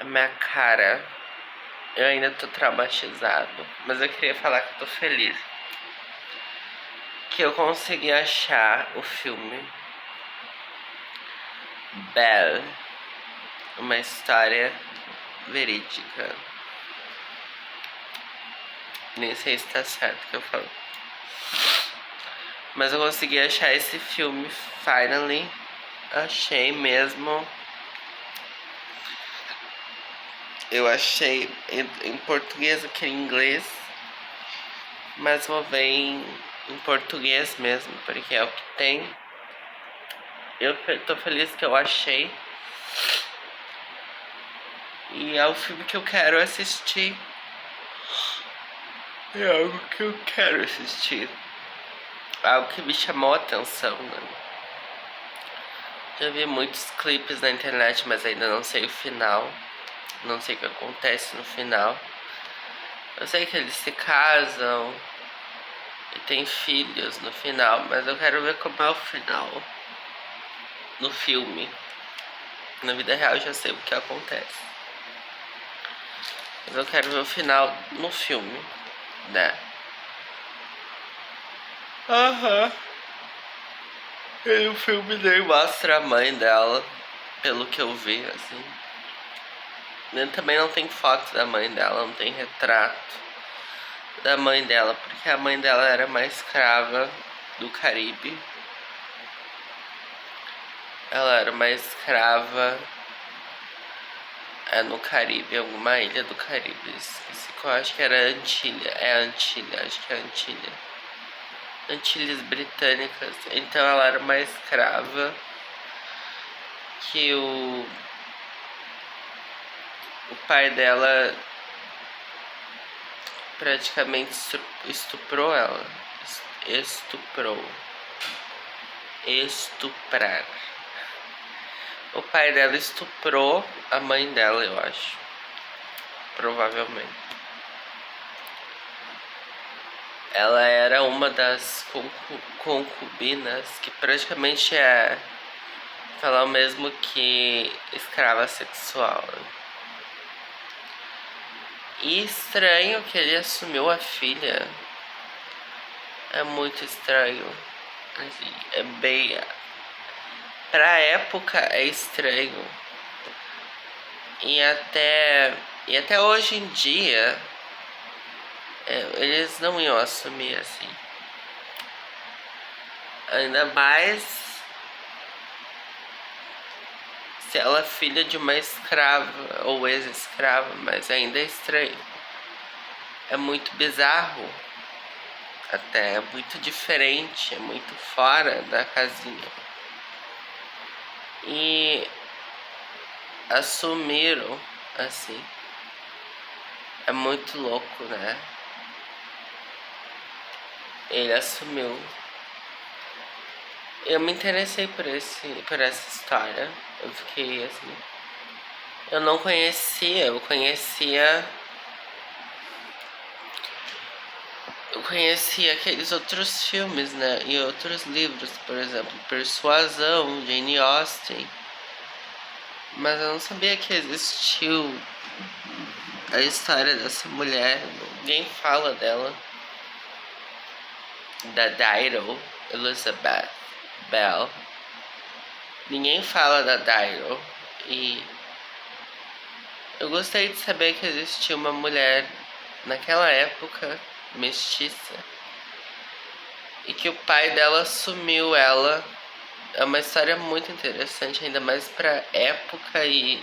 A minha cara, eu ainda tô traumatizado, mas eu queria falar que eu tô feliz. Que eu consegui achar o filme Belle, uma história verídica. Nem sei se tá certo o que eu falo. Mas eu consegui achar esse filme, finally. Achei mesmo. Eu achei em português, eu queria em inglês. Mas vou ver em português mesmo, porque é o que tem. Eu tô feliz que eu achei. E é o filme que eu quero assistir. É algo que eu quero assistir. Algo que me chamou a atenção, né? Já vi muitos clipes na internet, mas ainda não sei o final. Não sei o que acontece no final. Eu sei que eles se casam e tem filhos no final, mas eu quero ver como é o final no filme. Na vida real eu já sei o que acontece, mas eu quero ver o final no filme, né? Aham. E o filme nem mostra a mãe dela, pelo que eu vi, assim. E também não tem foto da mãe dela, não tem retrato da mãe dela, porque a mãe dela era uma escrava do Caribe. Ela era uma escrava no Caribe, alguma ilha do Caribe. Eu acho que era Antilha. É Antilha, acho que é Antilha. Antilhas Britânicas. Então ela era uma escrava que o pai dela praticamente estuprou ela. Estuprou. Estuprar. O pai dela estuprou a mãe dela, eu acho. Provavelmente. Ela era uma das concubinas, que praticamente é falar o mesmo que escrava sexual. E estranho que ele assumiu a filha. É muito estranho. Assim, é bem. Pra época é estranho. E até hoje em dia eles não iam assumir assim. Ainda mais se ela é filha de uma escrava ou ex-escrava, mas ainda é estranho. É muito bizarro. Até é muito diferente, é muito fora da casinha. E assumiram assim. É muito louco, né? Ele assumiu. Eu me interessei por essa história. Eu fiquei assim. Eu não conhecia, eu conhecia aqueles outros filmes, né? E outros livros, por exemplo, Persuasão, Jane Austen. Mas eu não sabia que existiu a história dessa mulher. Ninguém fala dela. Da Dido, Elizabeth Bell. Ninguém fala da Dido. E eu gostei de saber que existia uma mulher naquela época mestiça e que o pai dela assumiu ela. É uma história muito interessante, ainda mais pra época e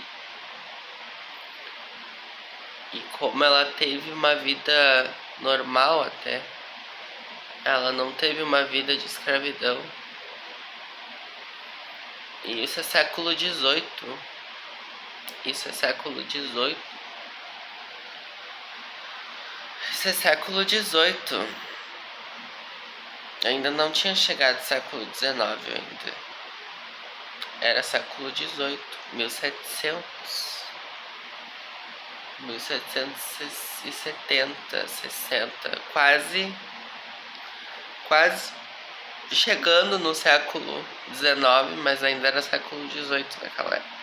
como ela teve uma vida normal até. Ela não teve uma vida de escravidão. E isso é século XVIII. Isso é século XVIII. Isso é século XVIII. Ainda não tinha chegado século XIX ainda. Era século XVIII, 1700. 1770, 60, quase chegando no século XIX, mas ainda era século XVIII naquela época.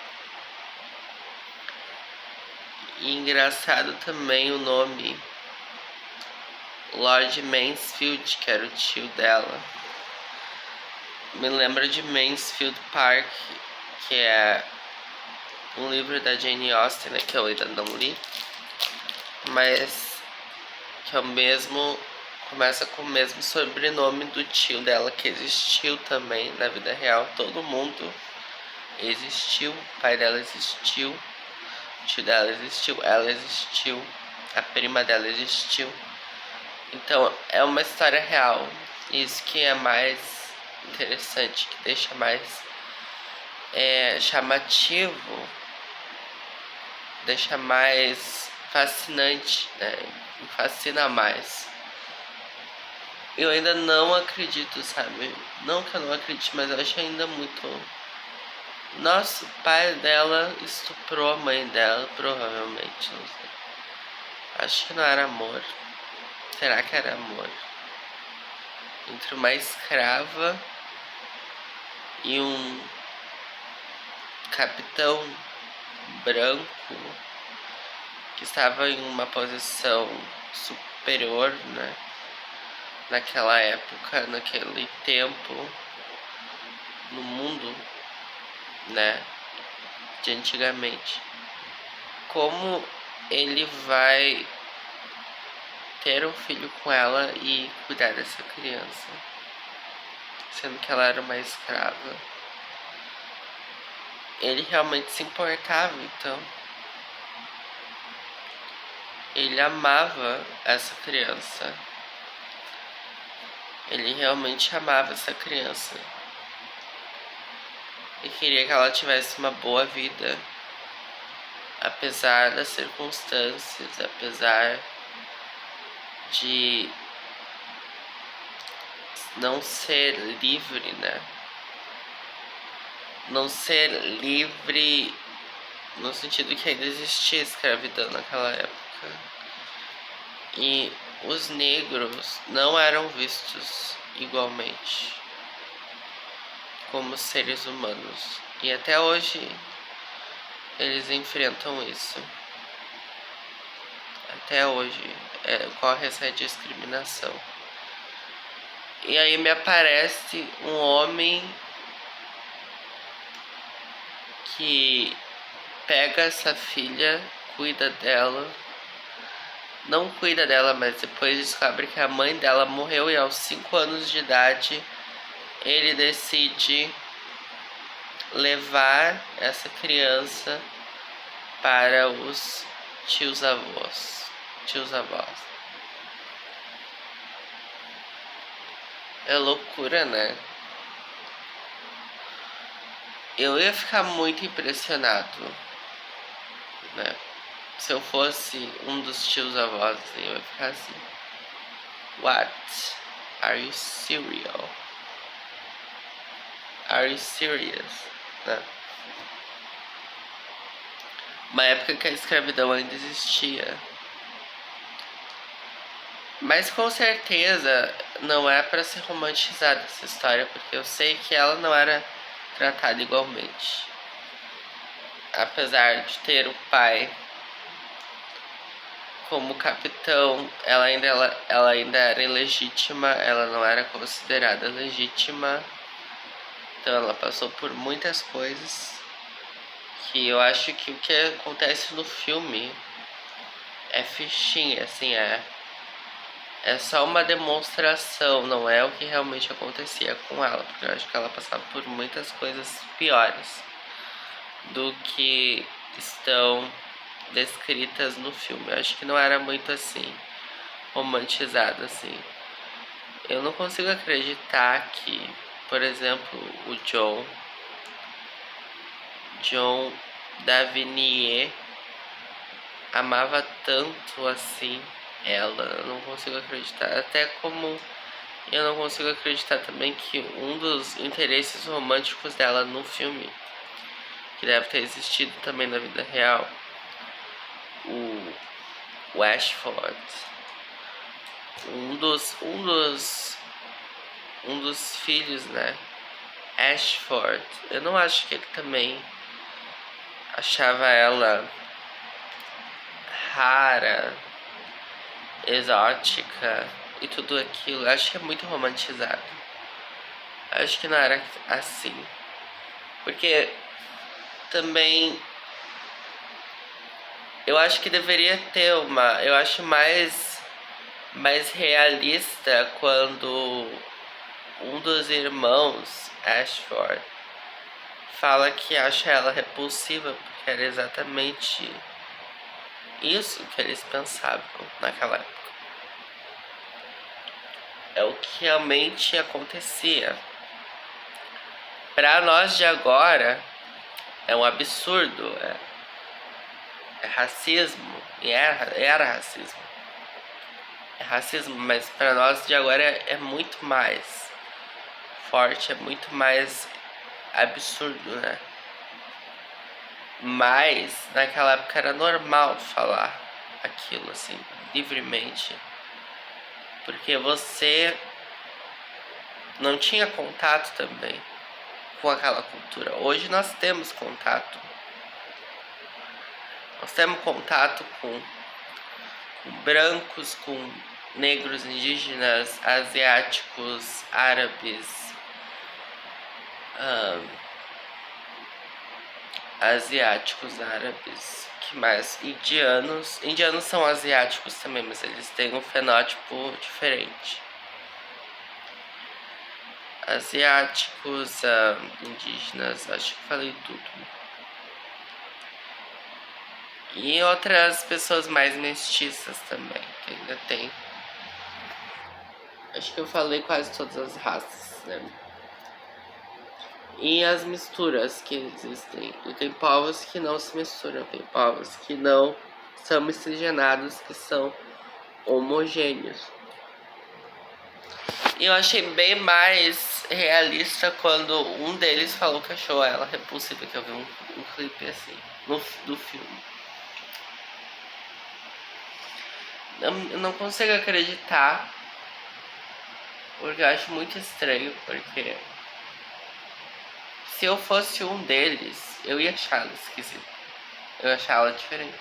E engraçado também o nome Lord Mansfield, que era o tio dela. Me lembra de Mansfield Park, que é um livro da Jane Austen, né, que eu ainda não li, mas que é o mesmo, começa com o mesmo sobrenome do tio dela, que existiu também na vida real. Todo mundo existiu, o pai dela existiu, o tio dela existiu, ela existiu, a prima dela existiu. Então é uma história real. Isso que é mais interessante, que deixa mais chamativo, deixa mais fascinante, né? Me fascina mais. Eu ainda não acredito, sabe? Não que eu não acredite, mas eu acho ainda muito. Nossa, o pai dela estuprou a mãe dela, provavelmente, não sei. Acho que não era amor. Será que era amor? Entre uma escrava e um capitão branco que estava em uma posição superior, né? Naquela época, naquele tempo, no mundo, né? De antigamente. Como ele vai ter um filho com ela e cuidar dessa criança, sendo que ela era uma escrava? Ele realmente se importava, então. Ele amava essa criança. Ele realmente amava essa criança. E queria que ela tivesse uma boa vida. Apesar das circunstâncias, apesar de não ser livre, né? Não ser livre no sentido que ainda existia escravidão naquela época. E os negros não eram vistos igualmente como seres humanos. E até hoje eles enfrentam isso. Até hoje ocorre essa discriminação. E aí me aparece um homem que pega essa filha, cuida dela. Não cuida dela, mas depois descobre que a mãe dela morreu e aos 5 anos de idade ele decide levar essa criança para os tios-avós. É loucura, né? Eu ia ficar muito impressionado, né? Se eu fosse um dos tios-avós, eu ia ficar assim: What? Are you serial? Are you serious? Né? Uma época que a escravidão ainda existia. Mas com certeza não é para ser romantizada essa história, porque eu sei que ela não era tratada igualmente. Apesar de ter o pai como capitão, ela ainda era ilegítima, ela não era considerada legítima. Então ela passou por muitas coisas que eu acho que o que acontece no filme é fichinha, assim, é só uma demonstração, não é o que realmente acontecia com ela, porque eu acho que ela passava por muitas coisas piores do que estão descritas no filme. Eu acho que não era muito assim, romantizado assim. Eu não consigo acreditar que, por exemplo, o John Davinier amava tanto assim ela. Eu não consigo acreditar. Até como eu não consigo acreditar também que um dos interesses românticos dela no filme, que deve ter existido também na vida real, o Ashford, um dos filhos, né? Ashford. Eu não acho que ele também achava ela rara, exótica e tudo aquilo. Acho que é muito romantizado. Acho que não era assim. Porque também eu acho que deveria ter uma. Eu acho mais realista quando um dos irmãos, Ashford, fala que acha ela repulsiva, porque era exatamente isso que eles pensavam naquela época. É o que realmente acontecia. Pra nós de agora, é um absurdo, é racismo, e era racismo. É racismo, mas pra nós de agora é muito mais forte, é muito mais absurdo, né? Mas naquela época era normal falar aquilo assim, livremente. Porque você não tinha contato também com aquela cultura. Hoje nós temos contato. Nós temos contato com brancos, com negros, indígenas, asiáticos, árabes, que mais? Indianos. Indianos são asiáticos também, mas eles têm um fenótipo diferente. Asiáticos, indígenas, acho que falei tudo. E outras pessoas mais mestiças também, que ainda tem. Acho que eu falei quase todas as raças, né? E as misturas que existem. E tem povos que não se misturam, tem povos que não são miscigenados, que são homogêneos. E eu achei bem mais realista quando um deles falou que achou ela repulsiva, que eu vi um clipe assim, do filme. Eu não consigo acreditar, porque eu acho muito estranho, porque se eu fosse um deles, eu ia achar ela esquisita. Eu ia achar ela diferente.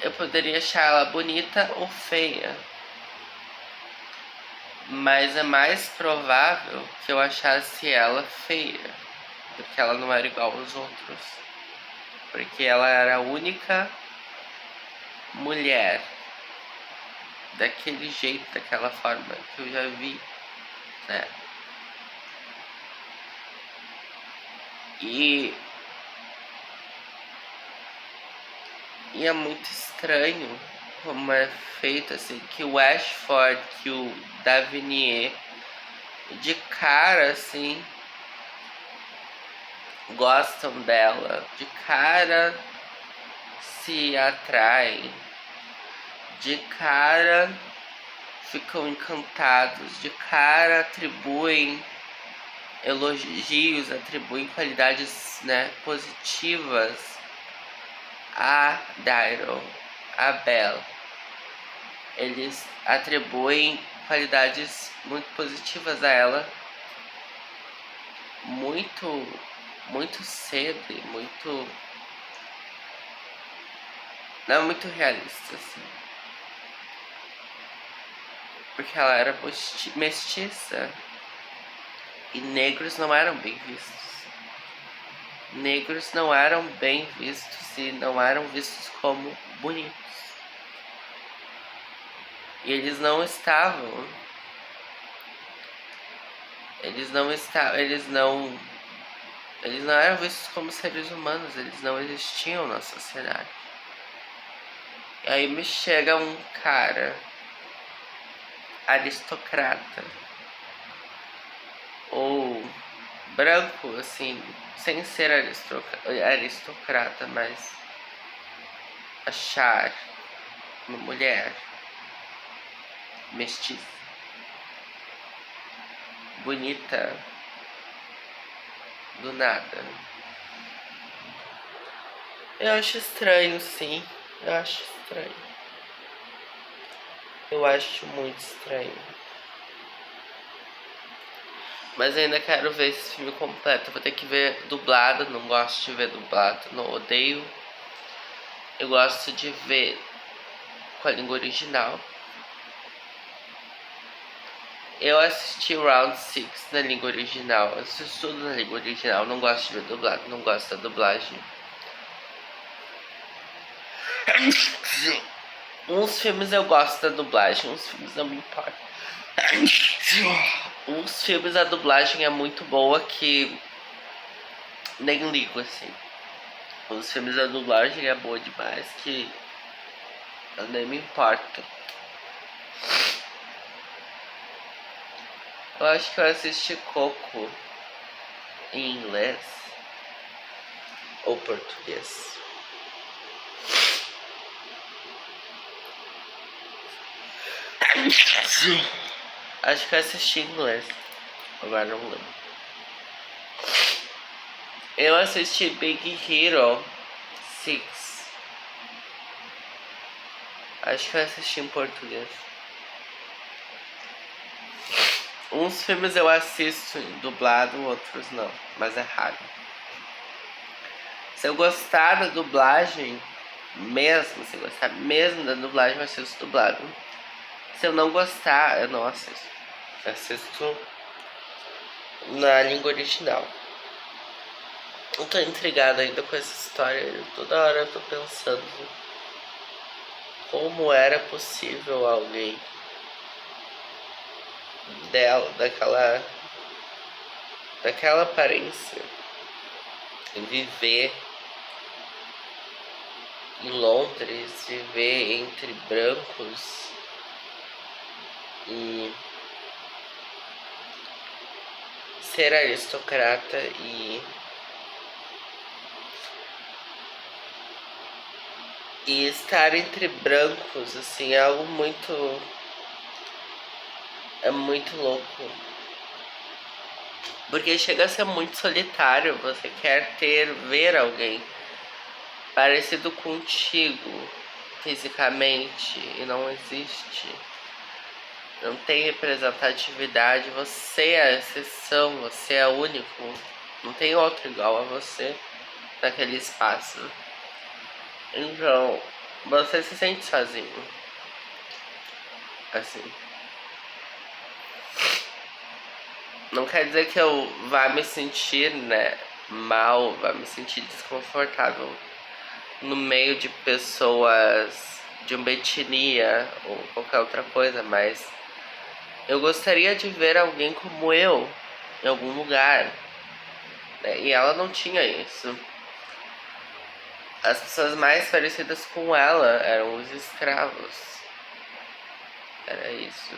Eu poderia achar ela bonita ou feia, mas é mais provável que eu achasse ela feia, porque ela não era igual aos outros. Porque ela era a única mulher daquele jeito, daquela forma que eu já vi, né? E é muito estranho como é feito assim, que o Ashford, que o Davinier, de cara assim, gostam dela, de cara se atraem, de cara ficam encantados, de cara atribuem elogios, atribuem qualidades, né, positivas a Daryl, a Belle. Eles atribuem qualidades muito positivas a ela muito cedo e muito não muito realista assim. Porque ela era mestiça e negros não eram bem vistos. Negros não eram bem vistos e não eram vistos como bonitos. E eles não estavam. Eles não eram vistos como seres humanos, eles não existiam na sociedade. E aí me chega um cara aristocrata ou branco, assim, sem ser aristocrata, mas achar uma mulher mestiça, bonita, do nada. Eu acho estranho, sim. Eu acho estranho. Eu acho muito estranho. Mas ainda quero ver esse filme completo. Vou ter que ver dublado. Não gosto de ver dublado. Não odeio. Eu gosto de ver com a língua original. Eu assisti Round 6 na língua original. Eu assisto tudo na língua original. Não gosto de ver dublado. Não gosto da dublagem. Uns filmes eu gosto da dublagem. Uns filmes não me importam. Uns filmes a dublagem é muito boa que nem ligo assim. Os filmes da dublagem é boa demais que eu nem me importo. Eu acho que eu assisti Coco em inglês ou português. Acho que eu assisti em inglês. Agora não lembro. Eu assisti Big Hero 6. Acho que eu assisti em português. Uns filmes eu assisto dublado, outros não. Mas é raro. Se eu gostar da dublagem mesmo, se eu gostar mesmo da dublagem, eu assisto dublado. Se eu não gostar, eu não assisto. Eu assisto na língua original. Eu tô intrigado ainda com essa história. Toda hora eu tô pensando como era possível alguém daquela aparência viver em Londres, viver entre brancos e ser aristocrata e estar entre brancos, assim, é algo muito... é muito louco. Porque chega a ser muito solitário. Você quer ver alguém parecido contigo fisicamente e não existe. Não tem representatividade. Você é a exceção, você é único. Não tem outro igual a você naquele espaço. Então, você se sente sozinho. Assim. Não quer dizer que eu vá me sentir, né, mal, vá me sentir desconfortável no meio de pessoas de uma etnia ou qualquer outra coisa, mas eu gostaria de ver alguém como eu em algum lugar, né? E ela não tinha isso. As pessoas mais parecidas com ela eram os escravos. Era isso.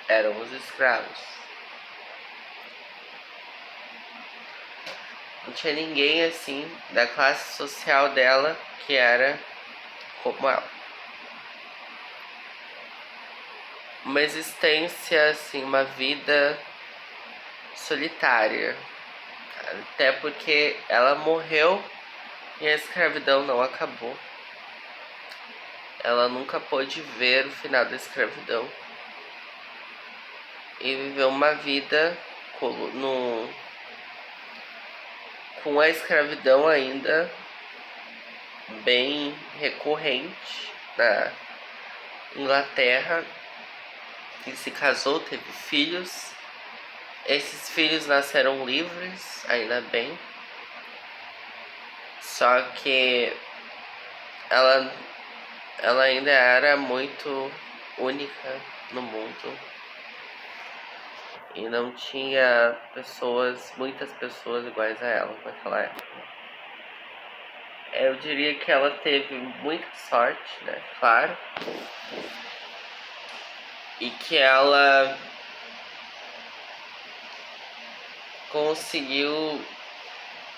Eram os escravos. Não tinha ninguém assim da classe social dela que era como ela. Uma existência assim, uma vida solitária. Até porque ela morreu e a escravidão não acabou. Ela nunca pôde ver o final da escravidão. E viveu uma vida com a escravidão ainda bem recorrente na Inglaterra. E se casou, teve filhos. Esses filhos nasceram livres, ainda bem. Só que ela ainda era muito única no mundo. E não tinha muitas pessoas iguais a ela naquela época. Eu diria que ela teve muita sorte, né? Claro. E que ela conseguiu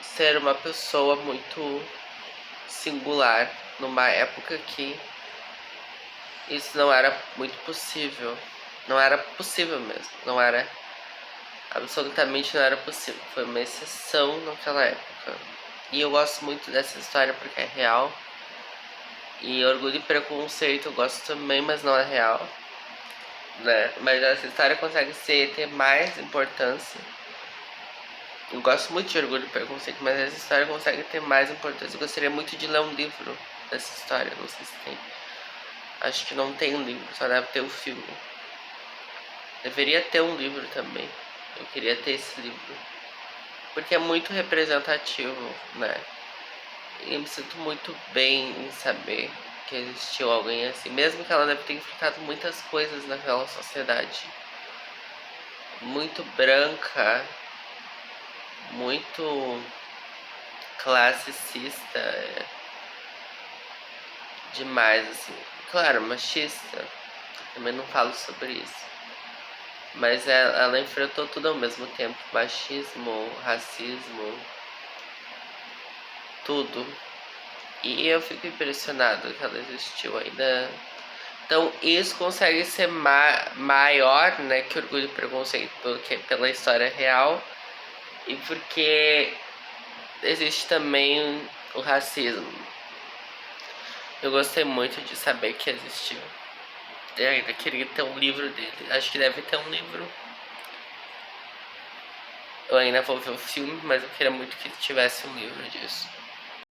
ser uma pessoa muito singular numa época que isso não era muito possível. Não era possível mesmo. Absolutamente não era possível. Foi uma exceção naquela época. E eu gosto muito dessa história porque é real. E Orgulho e Preconceito eu gosto também, mas não é real, né? Mas essa história consegue ter mais importância Eu gosto muito de Orgulho e Preconceito, mas essa história consegue ter mais importância. Eu gostaria muito de ler um livro dessa história, não sei se tem. Acho que não tem um livro, só deve ter o filme. Deveria ter um livro também. Eu queria ter esse livro. Porque é muito representativo, né? E eu me sinto muito bem em saber que existiu alguém assim. Mesmo que ela deve ter enfrentado muitas coisas naquela sociedade. Muito branca, muito classicista, demais, assim. Claro, machista. Também não falo sobre isso. Mas ela enfrentou tudo ao mesmo tempo. Machismo, racismo, tudo. E eu fico impressionado que ela existiu ainda. Então isso consegue ser maior, né, que Orgulho e Preconceito, porque pela história real e porque existe também o racismo. Eu gostei muito de saber que existiu. Eu ainda queria ter um livro dele. Acho que deve ter um livro. Eu ainda vou ver o filme, mas eu queria muito que tivesse um livro disso.